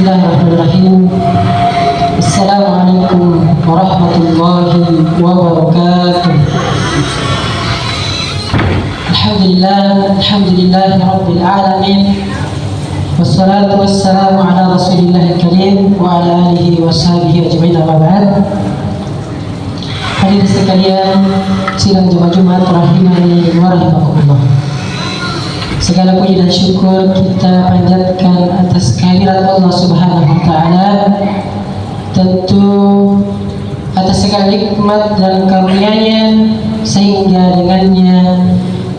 Bismillahirrahmanirrahim. Assalamualaikum warahmatullahi wabarakatuh. Alhamdulillah rabbil alamin. Wassalatu wassalamu ala rasulillahil karim wa ala alihi wa sahbihi ajma'in, amma ba'd. Hadirin sekalian, sidang Jumat rahimani wa rahimakumullah. Segala puji dan syukur kita panjatkan atas kehadirat Allah Subhanahu wa taala, tentu atas segala nikmat dan karunia-Nya sehingga dengannya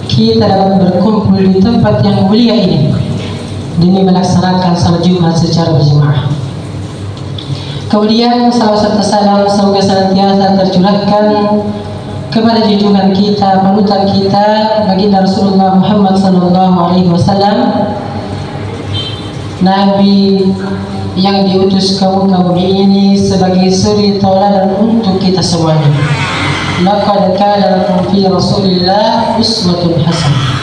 kita dapat berkumpul di tempat yang mulia ini demi melaksanakan salat Jumat secara berjamaah. Kemudian salawat serta salam semoga senantiasa tercurahkan kepada junjungan kita, panutan kita, baginda Rasulullah Muhammad SAW, Nabi yang diutus kaum ini sebagai suri tauladan untuk kita semuanya. Laqad kana lakum fi Rasulillah uswatun hasanah.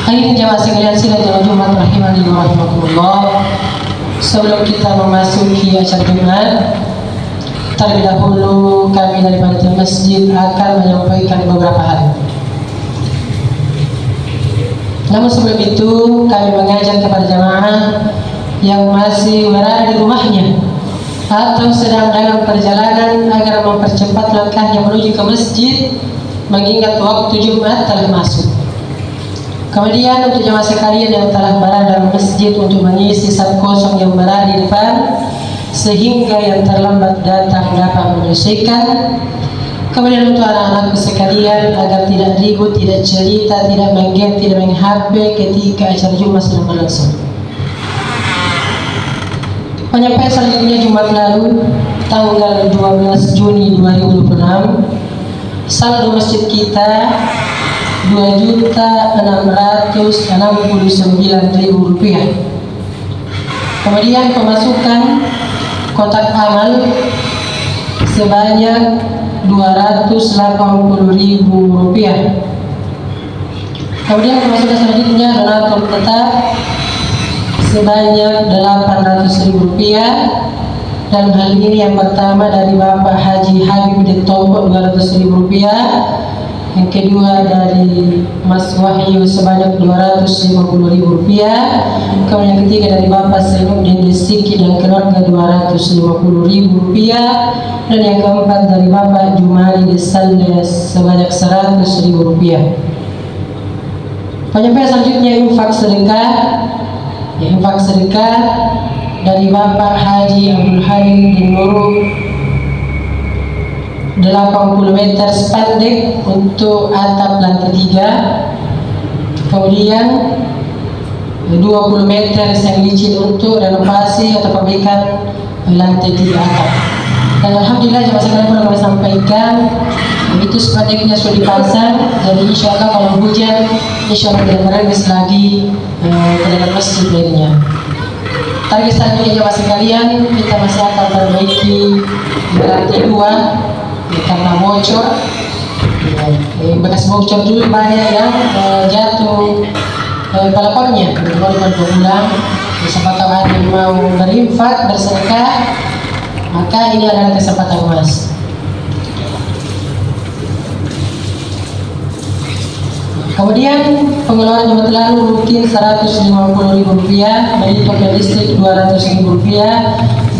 Hadirin jamaah sekalian sidang Jumat rahimani wa rahimakumullah. Sebelum kita memasuki acara Jumat, terlebih dahulu kami dari panitia masjid akan menyampaikan beberapa hal. Namun sebelum itu kami mengajak kepada jamaah yang masih berada di rumahnya atau sedang dalam perjalanan agar mempercepat langkahnya menuju ke masjid, mengingat waktu Jumat telah masuk. Kemudian untuk jamaah sekalian yang telah berada dalam masjid untuk mengisi saf kosong yang berada di depan, sehingga yang terlambat datang dapat menyelesaikan. Kemudian untuk anak-anakku sekalian agar tidak ribut, tidak cerita, tidak main game, tidak main HP ketika acara Jumat sedang berlangsung. Penyampaian selanjutnya Jumat lalu tanggal 12 Juni 2026, saldo masjid kita Rp2.669.000. Kemudian pemasukan kotak amal sebanyak Rp280.000. Kemudian pemasukan selanjutnya donatur tetap sebanyak Rp800.000. Dan hal ini yang pertama dari Bapak Haji Habib di Tombok Rp200.000. Yang kedua dari Mas Wahyu sebanyak Rp250.000. Kemudian yang ketiga dari Bapak Zainuddin Desiki dan keluarga Rp250.000. Dan yang keempat dari Bapak Jumali Desalde sebanyak Rp100.000. Penyampaian selanjutnya infak sedekah dari Bapak Haji Abdul Halim di Nurul 80 meter spandek untuk atap lantai 3. Kemudian 20 meter seng licin untuk renovasi atau perbaikan lantai 3 atap. Dan alhamdulillah jemaah sekalian pernah kami sampaikan itu spandeknya sudah dipasang. Jadi insya Allah kalau hujan insya Allah tidak merebes lagi ke dalam masjid lainnya. Target selanjutnya jemaah sekalian, kita masih akan perbaiki lantai 2 karena bocor, bekas bocor dulu banyak yang jatuh pelapornya. Baru 2 bulan, siapa tahu ada yang mau berinfak, bersedekah, maka ini adalah kesempatan emas. Kemudian pengeluaran Jumat lalu rutin Rp150.000, melipat listrik Rp200.000,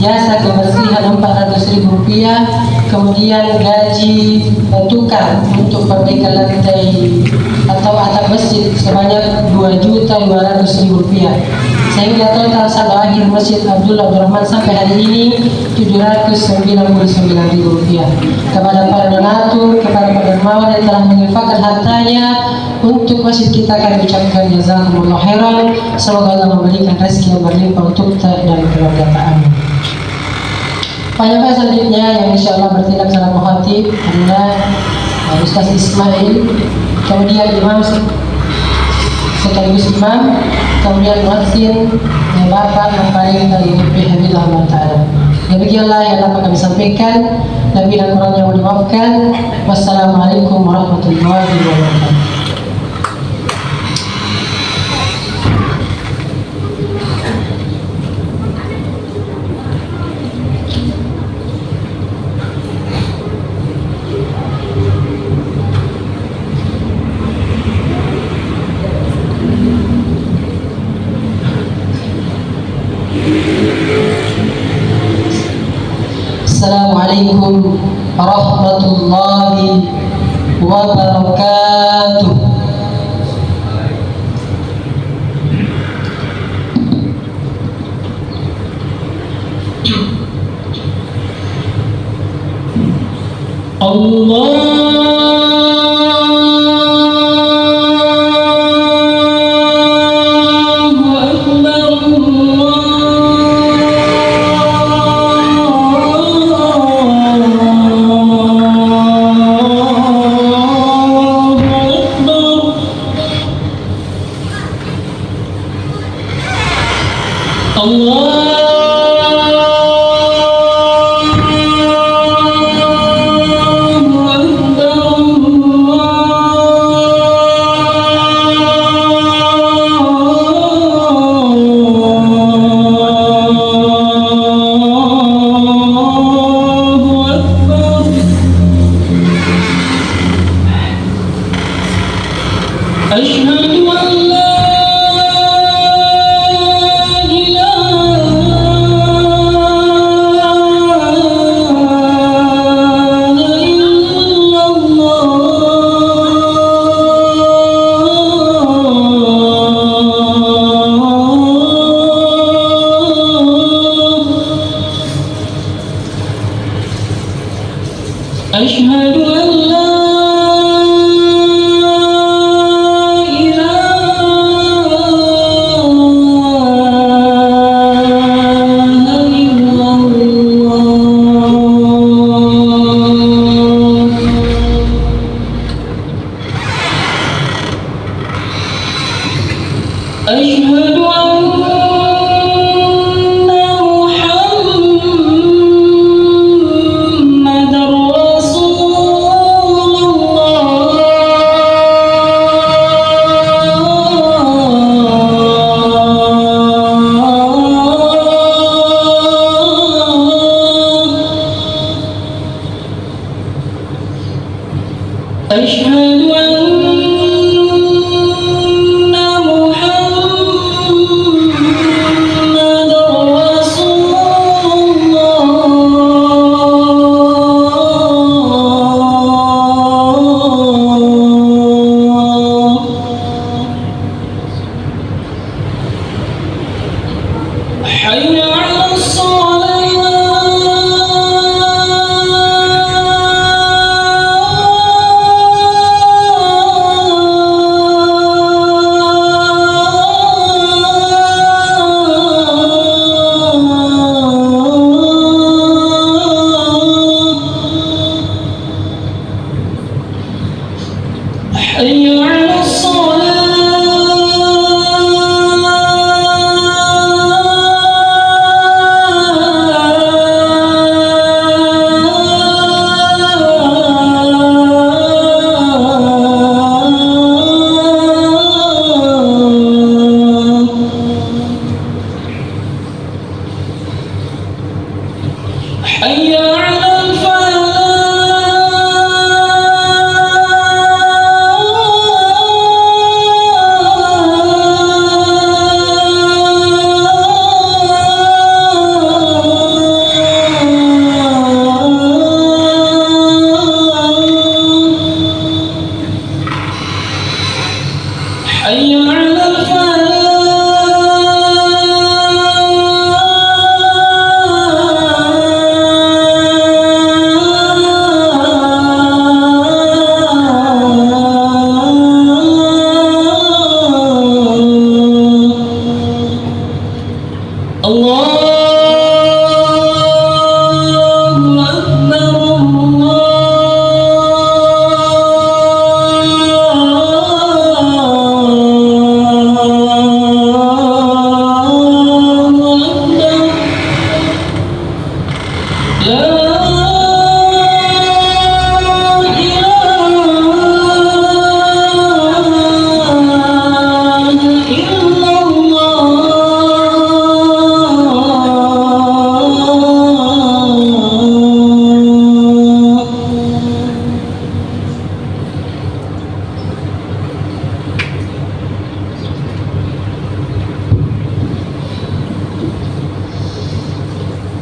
jasa kebersihan Rp400.000, kemudian gaji tukang untuk perbaikan lantai atau atap masjid sebanyak Rp2.200.000, sehingga total saldo akhir Masjid Abdul Rahman sampai hari ini Rp799.000. Kepada para donatur, kepada para dermawan yang telah menginfakkan hartanya untuk masjid kita, kami ucapkan jazakumullah khairan. Semoga Allah memberikan rezeki yang berlimpah untuk kita dan keluarga kami. Penyampaian selanjutnya yang insya Allah bertindak secara muhatib adalah Ustaz Ismail, kemudian imam sekaligus imam, kemudian muadzin Bapak Nafarin dari UPI Allah Ta'ala. Demikianlah yang dapat kami sampaikan. Lebih dan kurangnya mohon dimaafkan. Wassalamualaikum warahmatullahi wabarakatuh. Assalamualaikum warahmatullahi wabarakatuh.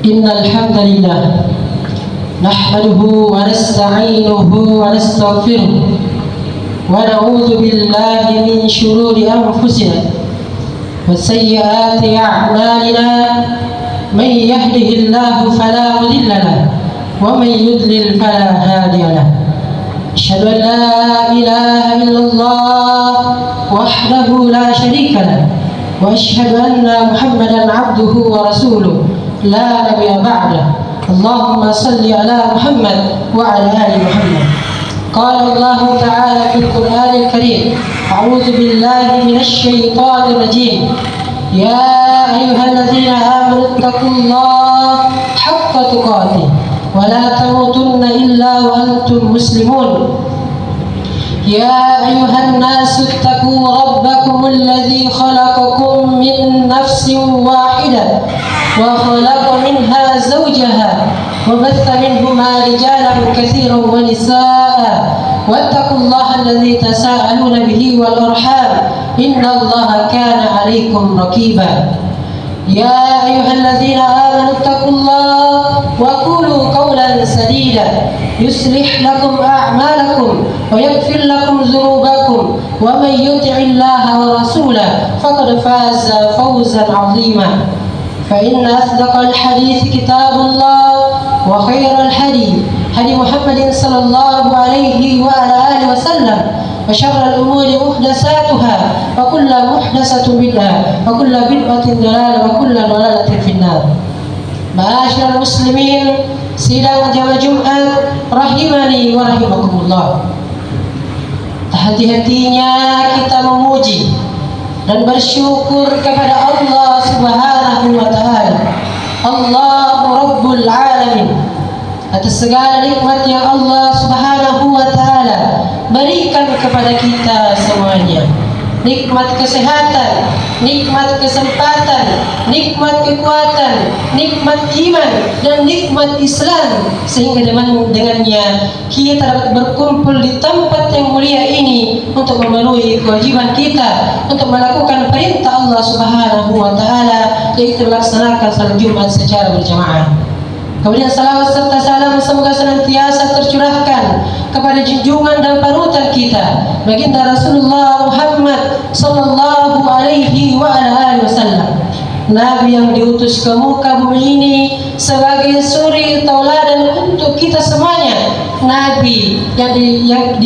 إن الحمد لله نحمده ونستعينه ونستغفره ونعوذ بالله من شرور أنفسنا وسيئات أعمالنا من يهده الله فلا مضل له ومن يضلل فلا هادي له أشهد أن لا إله إلا الله وحده لا شريك له وأشهد أن محمدا عبده ورسوله لا نبي بعده اللهم صل على محمد وعلى آل محمد. قال الله تعالى في القرآن الكريم: أعوذ بالله من الشيطان الرجيم. يا أيها الذين آمنوا اتقوا الله حق تقاته ولا تموتن إلا وأنتم مسلمون. يا أيها الناس اتقوا ربكم الذي خلقكم من نفس واحدة وخلق منها زوجها وبث منهما رجالا كثيرا ونساء واتقوا الله الذي تساءلون به والأرحام إن الله كان عليكم رقيبا. يا أيها الذين آمنوا اتقوا الله وقولوا قولا سديدا يصلح لكم أعمالكم ويغفر لكم ذنوبكم ومن يطع الله ورسوله فقد فاز فوزا عظيما. فإن أصدق الحديث كتاب الله وخير الهدي هدي محمد صلى الله عليه وعلى آله وسلم وشر الأمور محدثاتها وكل محدثة بدعة وكل بدعة ضلالة وكل ضلالة في النار. Ma'asyiral muslimin, sidang jamaah Jumat rahimani wa rahimakumullah. Hati-hatinya kita memuji dan bersyukur kepada Allah Subhanahu wa taala, Allahu Rabbul Alamin, atas segala nikmat yang Allah Subhanahu wa taala berikan kepada kita semuanya. Nikmat kesehatan, nikmat kesempatan, nikmat kekuatan, nikmat iman, dan nikmat Islam, sehingga dengannya kita dapat berkumpul di tempat yang mulia ini untuk memenuhi kewajiban kita untuk melakukan perintah Allah Subhanahu wa taala, yaitu melaksanakan salat Jumat secara berjamaah. Kemudian salawat serta salam semoga senantiasa tercurahkan kepada junjungan dan panutan kita baginda Rasulullah Muhammad sallallahu alaihi wa ala alihi wasallam, Nabi yang diutus ke muka bumi ini sebagai suri tauladan untuk kita semuanya, Nabi yang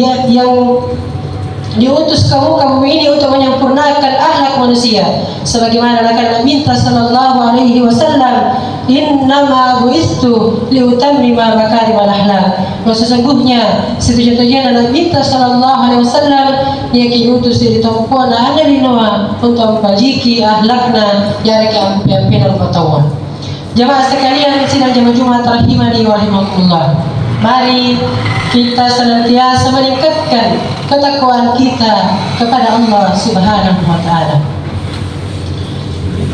diutus ke muka bumi ini untuk menyempurnakan akhlak manusia, sebagaimana akan minta sallallahu alaihi wasallam, innama buistu liutammima makarimal akhlak. Sesungguhnya sejujurnya adalah minta sallallahu alaihi wasallam dia diutus dari tempuan Nabi Noah untuk membajiki akhlakna yang ampian bertawar. Jamaah sekalian, sidang jamaah Jumat rahimani wa rahimakumullah. Mari kita senantiasa meningkatkan ketakwaan kita kepada Allah Subhanahu wa taala.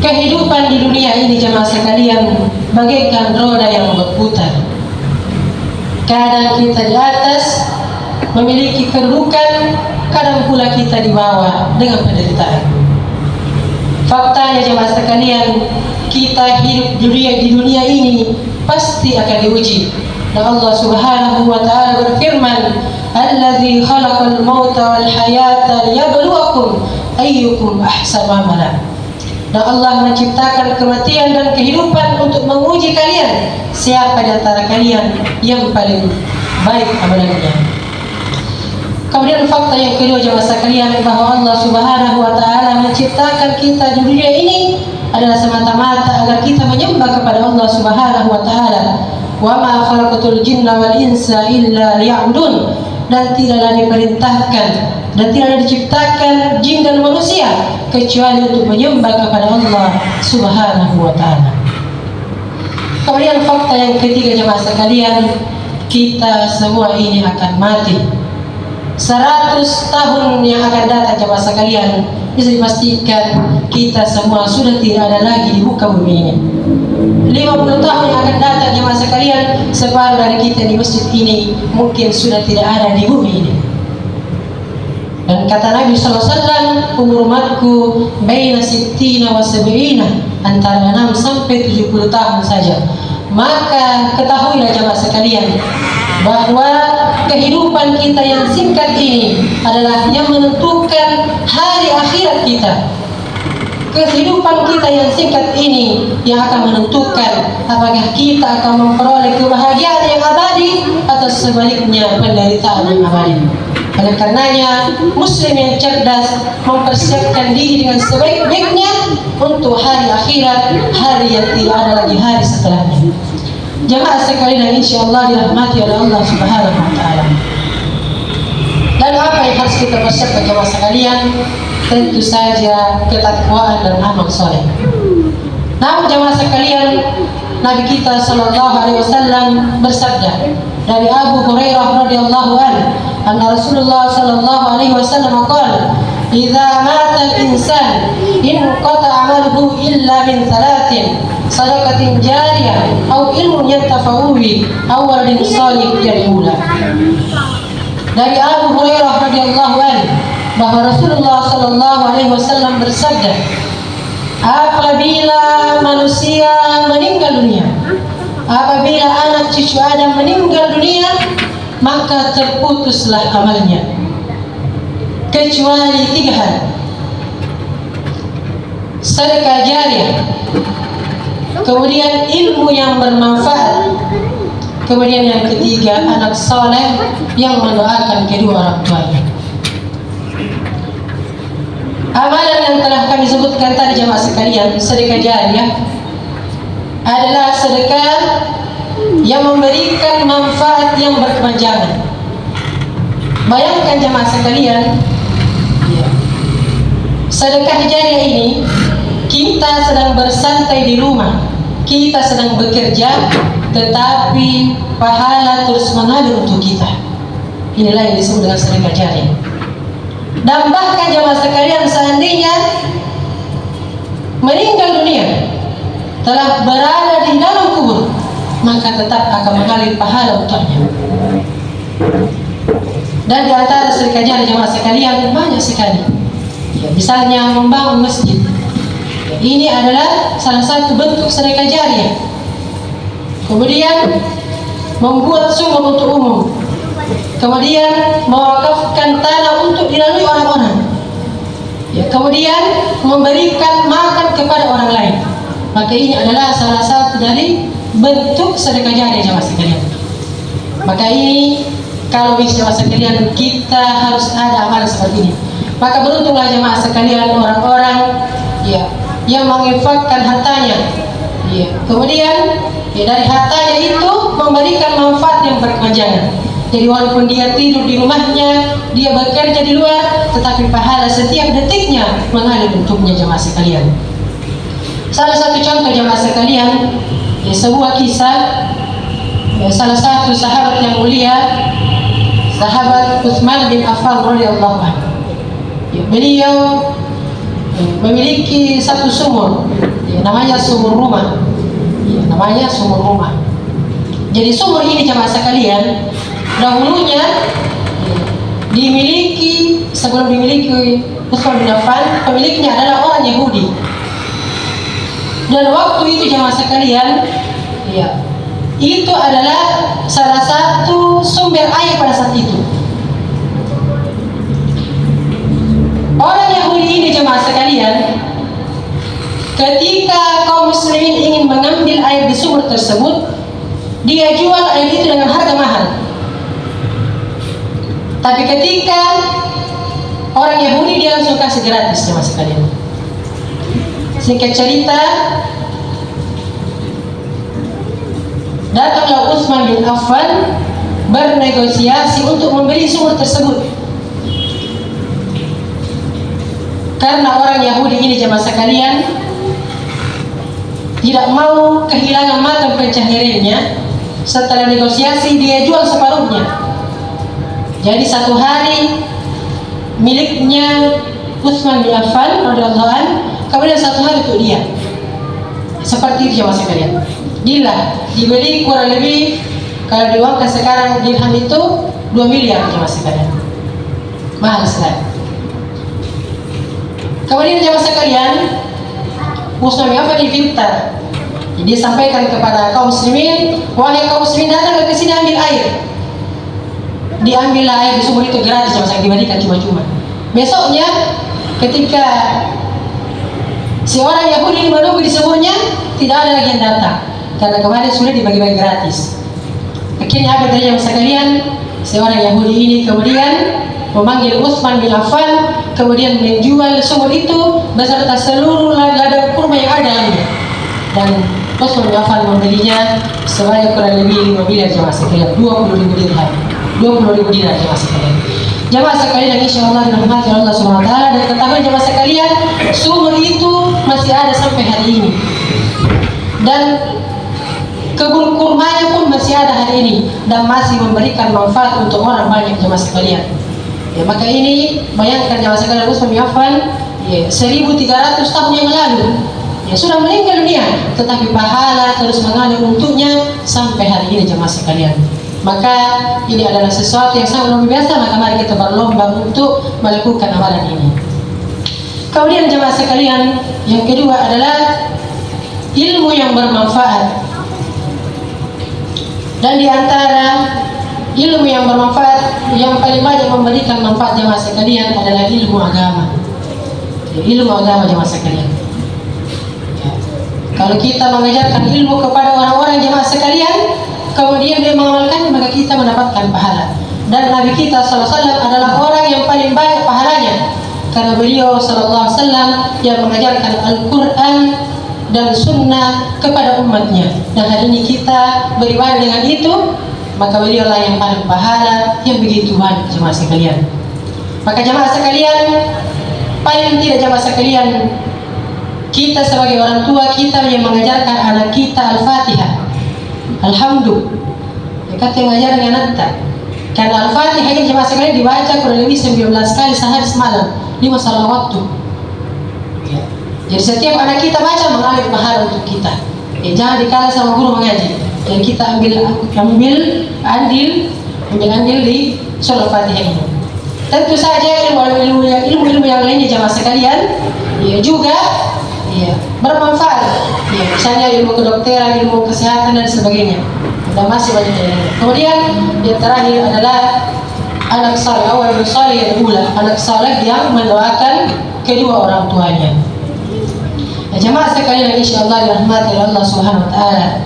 Kehidupan di dunia ini jemaah sekalian bagaikan roda yang berputar. Kadang kita di atas memiliki kedudukan, kadang pula kita di bawah dengan penderitaan. Faktanya jemaah sekalian, kita hidup di dunia ini pasti akan diuji. Dan Allah Subhanahu wa taala berfirman, "Allazi khalaqal mauta wal hayata liyabluwakum ayyukum ahsanu amala." Dan Allah menciptakan kematian dan kehidupan untuk menguji kalian, siapa di antara kalian yang paling baik amalannya. Kemudian fakta yang kedua jemaah sekalian, bahwa Allah Subhanahu wa taala menciptakan kita di dunia ini adalah semata-mata agar kita menyembah kepada Allah Subhanahu wa taala. Wa ma khalaqatul jinna wal insa illa liya'budun, dan tidaklah diperintahkan dan tidaklah diciptakan jin dan manusia kecuali untuk menyembah kepada Allah Subhanahu wa taala. Kemudian fakta yang ketiga jemaah sekalian, kita semua ini akan mati. 100 tahun yang akan datang jemaah sekalian, bisa dipastikan kita semua sudah tidak ada lagi di muka bumi ini. 50 tahun yang akan datang jemaah sekalian, separuh dari kita di masjid ini mungkin sudah tidak ada di bumi ini. Dan kata Nabi SAW, umur umatku baina sittina wa sab'ina, antara 6 sampai 70 tahun saja. maka ketahuilah jamaah sekalian bahwa kehidupan kita yang singkat ini adalah yang menentukan hari akhirat kita. Kehidupan kita yang singkat ini yang akan menentukan apakah kita akan memperoleh kebahagiaan yang abadi atau sebaliknya penderitaan yang abadi. Oleh karenanya, muslim yang cerdas mempersiapkan diri dengan sebaik-baiknya untuk hari akhirat, hari yang tidak ada lagi hari setelahnya. Jamaah sekalian insyaallah dirahmati oleh Allah Subhanahu wa taala. Lalu apa yang harus kita persiapkan jamaah sekalian? Tentu saja ketakwaan dan amal soleh. Namun jamaah sekalian, Nabi kita sallallahu alaihi wasallam bersabda dari Abu Hurairah radhiyallahu anhu, anna Rasulullah sallallahu alaihi wasallam qala, "Idza mata al-insan inqata 'amaluhu illa min thalathin, sadaqatin jariyah aw ilmun yantafa'u bihi aw waladin shalih yad'u lahu." Dari Abu Hurairah radhiyallahu anhu bahwa Rasulullah sallallahu alaihi wasallam bersabda, apabila manusia meninggal dunia, apabila anak cucu Adam meninggal dunia, maka terputuslah amalnya kecuali 3 hal: sedekah jariyah, kemudian ilmu yang bermanfaat, kemudian yang ketiga anak soleh yang mendoakan kedua orang tuanya. Amalan yang telah kami sebutkan tadi jemaah sekalian, sedekah jariyah adalah sedekah yang memberikan manfaat yang berkepanjangan. Bayangkan jemaah sekalian, sedekah jariyah ini kita sedang bersantai di rumah, kita sedang bekerja, tetapi pahala terus mengalir untuk kita. Inilah yang disebut dengan sedekah jariyah. Dan bahkan jemaah sekalian, seandainya meninggal dunia, telah berada di dalam kubur, maka tetap akan mengalir pahala untuknya. Dan di antara sedekah jariyah jemaah sekalian banyak sekali. Misalnya membangun masjid. Ini adalah salah satu bentuk sedekah jariyah. Kemudian membuat sumur untuk umum. Kemudian mewakafkan tanah untuk dilalui orang-orang. Kemudian memberikan makan kepada orang lain. Maka ini adalah salah satu dari bentuk sedekah jariyah jemaah sekalian. Maka ini kalau bisa jemaah sekalian, kita harus ada amalan seperti ini. Maka beruntunglah jemaah sekalian orang-orang yang menginfakkan hartanya. Kemudian dari hartanya itu memberikan manfaat yang berkepanjangan. Jadi walaupun dia tidur di rumahnya, dia bekerja di luar, tetapi pahala setiap detiknya mengalir untuknya jemaah sekalian. Salah satu contoh jemaah sekalian, sebuah kisah salah satu sahabat yang mulia, sahabat Utsman bin Affan radhiyallahu anhu. Beliau memiliki satu sumur, namanya sumur rumah. Namanya sumur rumah. Jadi sumur ini jemaah sekalian, dahulunya dimiliki, sebelum dimiliki Utsman bin Affan, pemiliknya adalah orang Yahudi. Dan waktu itu jemaah sekalian, itu adalah salah satu sumber air pada saat itu. Orang Yahudi ini jemaah sekalian, ketika kaum muslimin ingin mengambil air di sumur tersebut, dia jual air itu dengan harga mahal. Tapi ketika orang Yahudi, dia langsung kasih gratis jemaah sekalian. Singkat cerita, datanglah Utsman bin Affan bernegosiasi untuk membeli sumur tersebut. Karena orang Yahudi ini jemaah sekalian tidak mau kehilangan mata pencahariannya, setelah negosiasi dia jual separuhnya. Jadi satu hari miliknya Utsman bin Affan radhiyallahu anhu, kemudian satu hari untuk dia. Seperti itu jemaah sekalian. Dibeli kurang lebih, kalau diuangkan sekarang dirham itu 2 miliar jemaah sekalian. Mahal sekali. Kemudian jemaah sekalian, Utsman bin Affan dipinta Jadi dia sampaikan kepada kaum muslimin, wahai kaum muslimin, datang ke sini ambil air. Diambillah air di sumur itu gratis, jangan diberikan cuma-cuma. Besoknya ketika si orang Yahudi menunggu di sumurnya, tidak ada lagi yang datang karena kemarin sudah dibagi-bagi gratis. Akhirnya apa terjadi sekalian? Seorang Yahudi ini kemudian memanggil Utsman bin Affan, kemudian menjual sumur itu beserta seluruh ladang kurma yang ada dalamnya. Dan Utsman bin Affan membelinya sebanyak kurang lebih 5 miliar jemaah sekalian, 20.000 dirham, 20.000 dinar jemaah sekalian. Jemaah sekalian yang insya Allah dirahmati Allah Subhanahu Wa Taala, dan ketahui jemaah sekalian, sumur itu masih ada sampai hari ini. Dan kebun kurmanya pun masih ada hari ini dan masih memberikan manfaat untuk orang banyak jemaah sekalian. Ya, maka ini bayangkan jemaah sekalian, Utsman bin Affan 1300 tahun yang lalu sudah meninggal dunia, tetapi pahala terus mengalir untuknya sampai hari ini jemaah sekalian. Maka ini adalah sesuatu yang sangat luar biasa, maka mari kita berlomba untuk melakukan amalan ini. Kemudian jemaah sekalian, yang kedua adalah ilmu yang bermanfaat. Dan di antara ilmu yang bermanfaat yang paling banyak memberikan manfaat jemaah sekalian adalah ilmu agama. Ilmu agama jemaah sekalian. Kalau kita mengajarkan ilmu kepada orang-orang jemaah sekalian, kemudian dia mengamalkannya, maka kita mendapatkan pahala. Dan Nabi kita SAW adalah orang yang paling banyak pahalanya, karena beliau SAW yang mengajarkan Al-Quran dan Sunnah kepada umatnya. Dan hari ini kita beribadah dengan itu, maka beliau lah yang paling pahala yang begitu banyak jemaah sekalian. Maka jemaah sekalian, paling tidak jemaah sekalian, kita sebagai orang tua, kita yang mengajarkan anak kita Al-Fatihah, Alhamdulillah, kata yang mengajarkan anak. Karena Al-Fatihah ini jemaah sekalian dibaca kurang lebih 19 kali sehari semalam, 5 salat waktu. Jadi setiap anak kita baca mengalir pahala untuk kita. Jangan dikalah sama guru mengaji. Jadi kita ambil andil di surah Fatihah ini. Tentu saja ilmu-ilmu yang lainnya jemaah sekalian juga bermanfaat. Misalnya ilmu kedokteran, ilmu kesehatan dan sebagainya. Dan masih banyak lainnya. Kemudian yang terakhir adalah anak saleh, awal saleh yang ula, anak saleh yang mendoakan kedua orang tuanya. Jemaah sekalian insya Allah dirahmati Allah Subhanahu Wa Taala.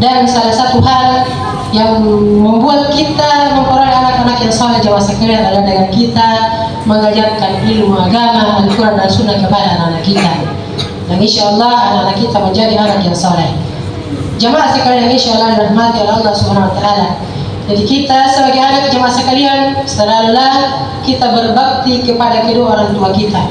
Dan salah satu hal yang membuat kita memperoleh anak-anak yang saleh jemaah sekalian adalah dengan kita mengajarkan ilmu agama, Al-Quran dan Sunnah kepada anak-anak kita. Dan insya Allah anak-anak kita menjadi anak yang saleh. Jemaah sekalian insya Allah dirahmati Allah Subhanahu Wa Taala. Jadi kita sebagai anak jemaah sekalian, selalulah kita berbakti kepada kedua orang tua kita.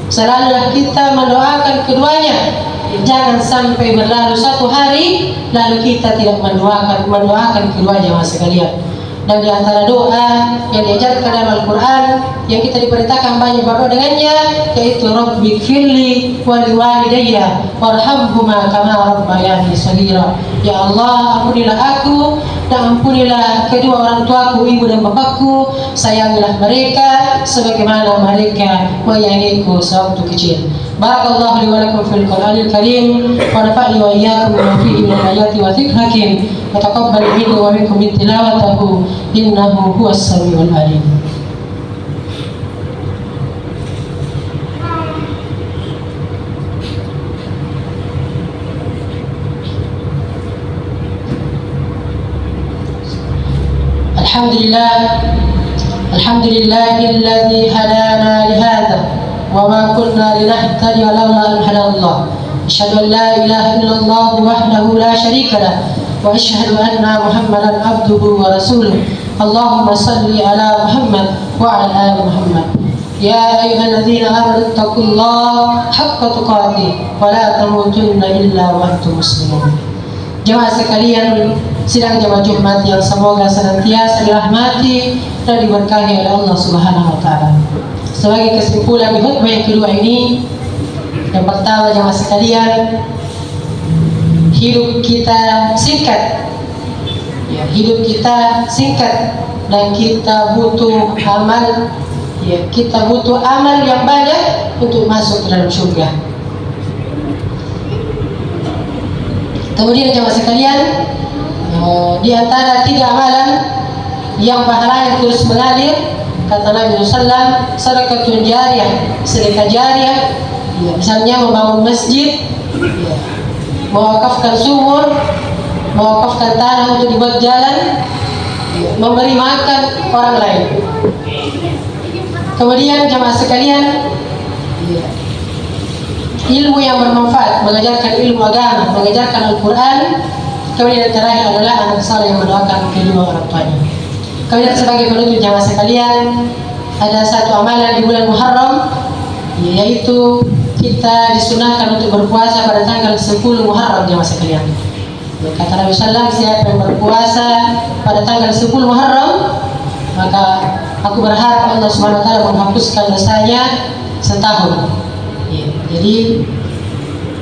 Selalulah kita mendoakan keduanya. Jangan sampai berlalu satu hari lalu kita tidak mendoakan kedua jemaah sekalian. Dan di antara doa yang diajarkan dalam Al-Quran yang kita diperintahkan banyak berdoa dengannya, yaitu Rabbighfirli wa liwalidayya warhamhuma kama rabbayani shaghira. Ya Allah, ampunilah aku dan ampunilah kedua orang tuaku, ibu dan bapakku. Sayangilah mereka sebagaimana mereka menyayangiku sewaktu kecil. Barakallahu li wa lakum fil Qur'anil Karim wa nafa'ni wa iyyakum bima fihi min ayati wa dzikril hakim. Wa taqabbal minni wa minkum min tilawatihi innahu huwas samiul alim. Alhamdulillahilladzi hadana lihada wa ma kunna linahtadiya laula an hadana Allah. Asyhadu an la ilaha illallah wahdahu la syarika lah wa asyhadu anna Muhammadan abduhu wa rasuluh. Allahumma salli ala Muhammad wa ala ali Muhammad. Ya ayyuhalladzina amanu taqullaha haqqa tuqatih wa la tamutunna illa wa antum muslimun. Jemaah sekalian, sidang jemaah Jumat yang semoga senantiasa dirahmati dan diberkahi oleh Allah Subhanahu Wa Taala. Sebagai kesimpulan di khutbah yang kedua ini, yang pertama jemaah sekalian, hidup kita singkat, hidup kita singkat dan kita butuh amal, kita butuh amal yang banyak untuk masuk ke dalam surga. Kemudian jamaah sekalian, di antara 3 amalan yang pahalanya terus mengalir, kata Nabi SAW, sedekah jariyah, sedekah jariyah, ya, misalnya membangun masjid, ya, mewakafkan sumur, mewakafkan tanah untuk dibuat jalan, ya, memberi makan orang lain. Kemudian jamaah sekalian, ya, ilmu yang bermanfaat, mengajarkan ilmu agama, mengajarkan Al-Quran. Kemudian yang terakhir adalah anak saleh yang mendoakan kedua orang tuanya. Kemudian sebagai penutup jamaah sekalian, ada satu amalan di bulan Muharram, yaitu kita disunahkan untuk berpuasa pada tanggal 10 Muharram jamaah sekalian. Kata Nabi SAW, siapa yang berpuasa pada tanggal 10 Muharram, maka aku berharap Allah Subhanahu Wa Taala menghapuskan dosanya setahun. Jadi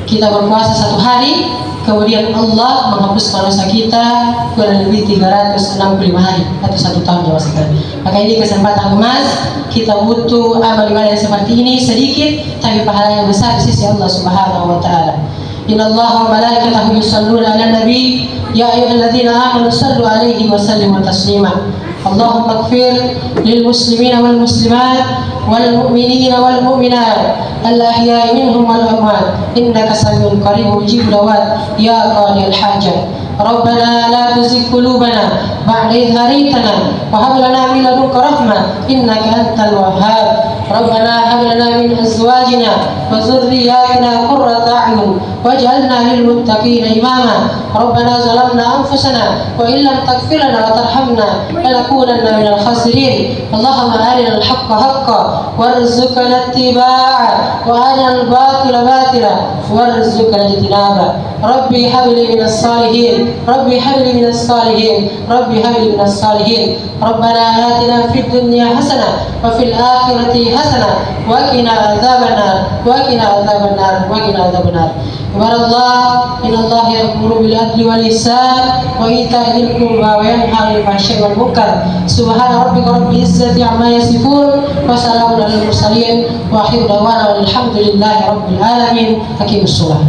kita berpuasa 1 hari, kemudian Allah menghapuskan dosa kita kurang lebih 365 hari atau 1 tahun jamaah sekalian. Maka ini kesempatan emas, kita butuh amal ibadah seperti ini, sedikit tapi pahalanya besar di sisi Allah Subhanahu Wa Taala. Inna Allah wa malaikatahu yusalluna ala nabi ya ayyuhalladzina amanu sallu alaihi wa sallimu taslima. Allahumma ighfir lil muslimina wal muslimat wal mu'minina wal mu'minat al-ahya'i minhum wal amwat innaka samiun qarib mujib da'wat ya qadiyal hajat. Rabbana la tuzigh qulubana ba'da idh hadaytana wa hab lana min ladunka rahmah innaka antal wahhab. Rabbana hab lana min azwajina wa dhurriyyatina qurrata a'yun waj'alna lil muttaqina imama. Rabbana zalamna anfusana wa in lam taghfir lana wa tarhamna lanakunanna minal khasirin. Allahumma arina al-haqqa haqqan warzuqna ittiba'a wa arina al-batila batila warzuqna ijtinaba. Rabbi hab li minas salihin Rabbi habli minas salihin Rabbi habli minas salihin. Rabbana atina fid dunya hasanah wa fil akhirati hasanah wa qina adzabannar wa qina adzabannar wa qina adzabannar. Subhanallah, innallaha ya'muru bil adli wal ihsan wa ita'i dzil qurba wa yanha 'anil fahsya'i wal munkar. Subhana rabbika rabbil izzati 'amma yasifun wa salamun 'alal mursalin wa akhiru da'wana alhamdulillahi rabbil alamin. Hakimus shalah.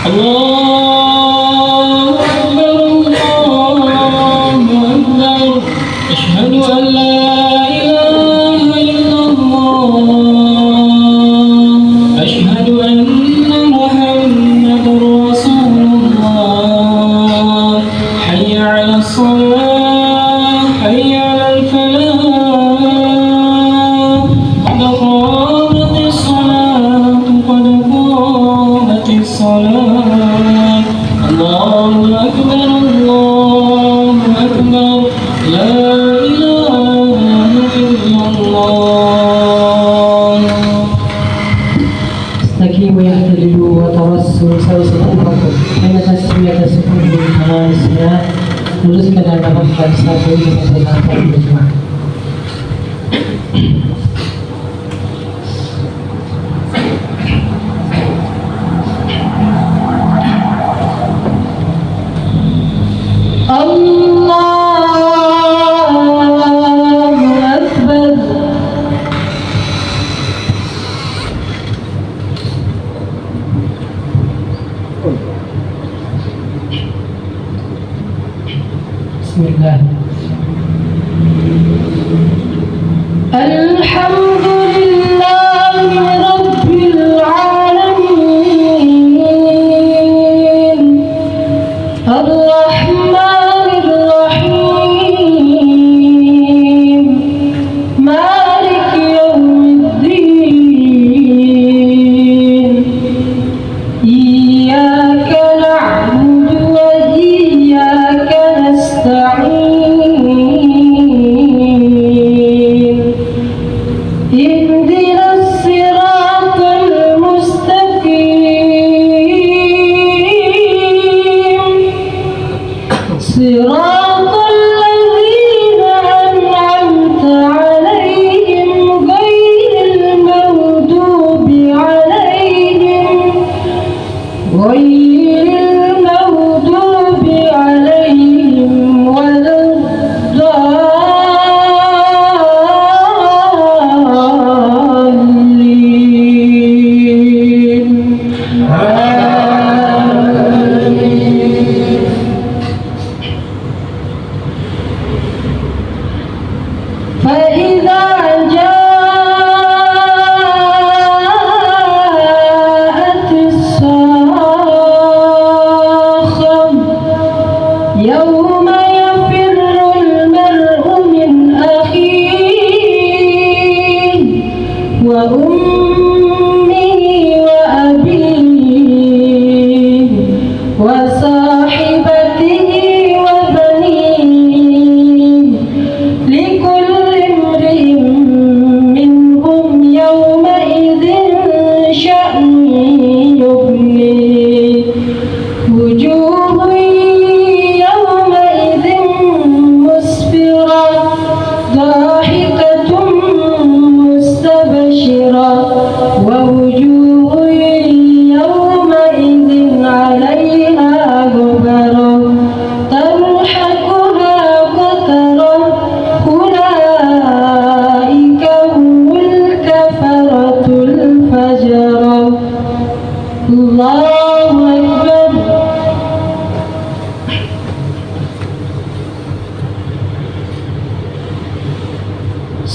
الله أكبر الله أكبر أشهد أن لا إله إلا الله أشهد أن محمدا رسول الله حي على الصلاة حي على الفلاح قد قامت الصلاة قد قامت الصلاة. الله أكبر الله أكبر لا إله إلا الله. استقيموا يعتدلوا وتوسلوا سوي صفوفكم حين تسوية صفوفكم من تمام الصلاة ورزقنا المغفرة سابقين وصلاة الجمعة. Bismillah. Alhamdulillahi Rabbil Alamin Ar-Rahmanir Rahim Maliki Yawmiddin Iyyaka na'budu wa iyyaka nasta'in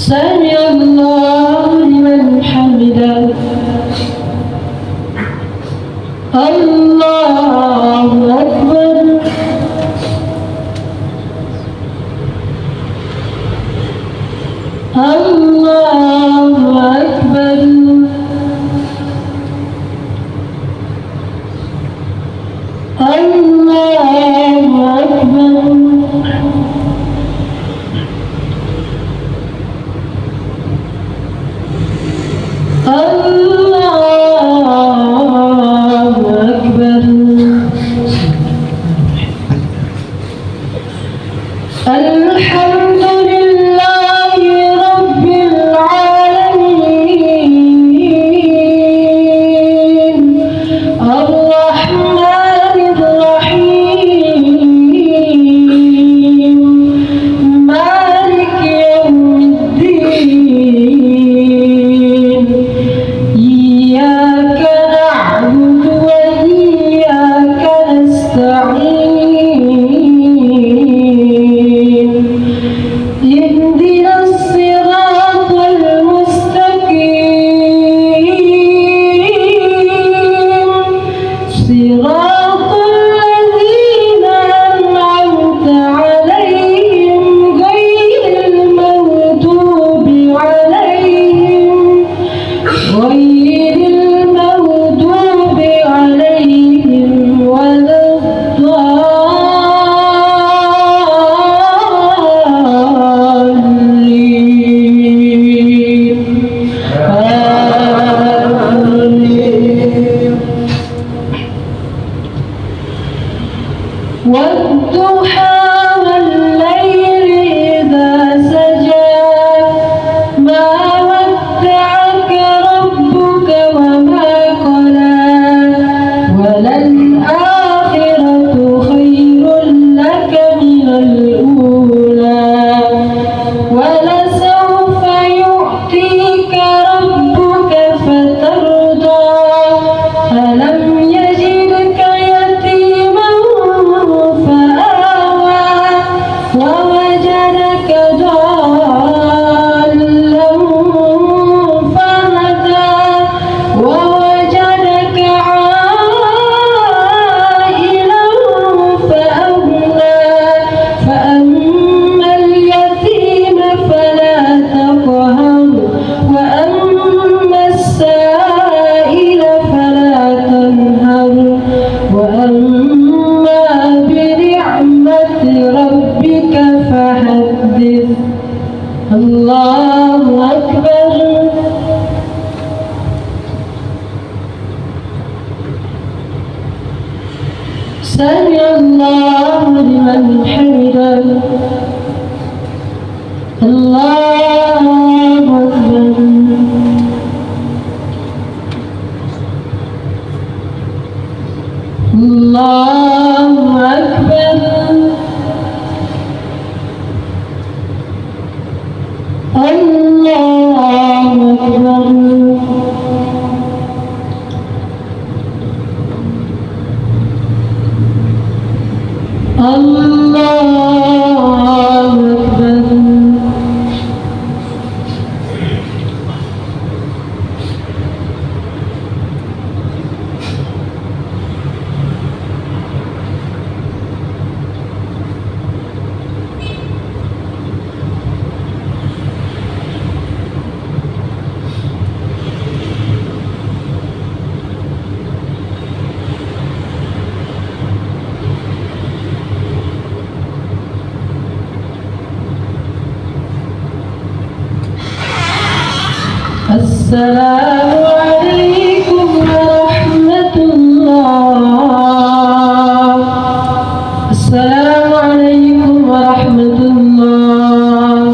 سمع الله لمن حمده. الله أكبر. الله أكبر. الله أكبر. الله أكبر. الحمد لله رب العالمين الرحمن الرحيم مالك يوم الدين إياك نعبد وإياك نستعين اهدنا الصراط المستقيم صراط الذين أنعمت عليهم غير المغضوب عليهم ولا الضالين آمين. والضحى والليل إذا سجى ما ودعك ربك وما قلى وللآخرة خير لك من الأولى ولسوف يعطيك ربك فترضى ألم يجدك يتيما فآوى ووجدك ضالا فهدى ووجدك عائلا فأغنى فأما اليتيم فلا تقهر وأما السائل فلا تنهر وأما بنعمة ربك فحدث. الله أكبر. سمع الله لمن حمده. الله أكبر. الله أكبر. الله أكبر. الله أكبر. السلام عليكم ورحمة الله. السلام عليكم ورحمة الله.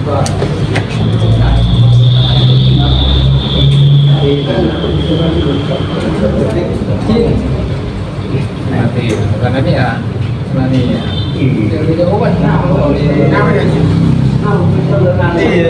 Nanti bukan nanti ya, nanti ya. Iya,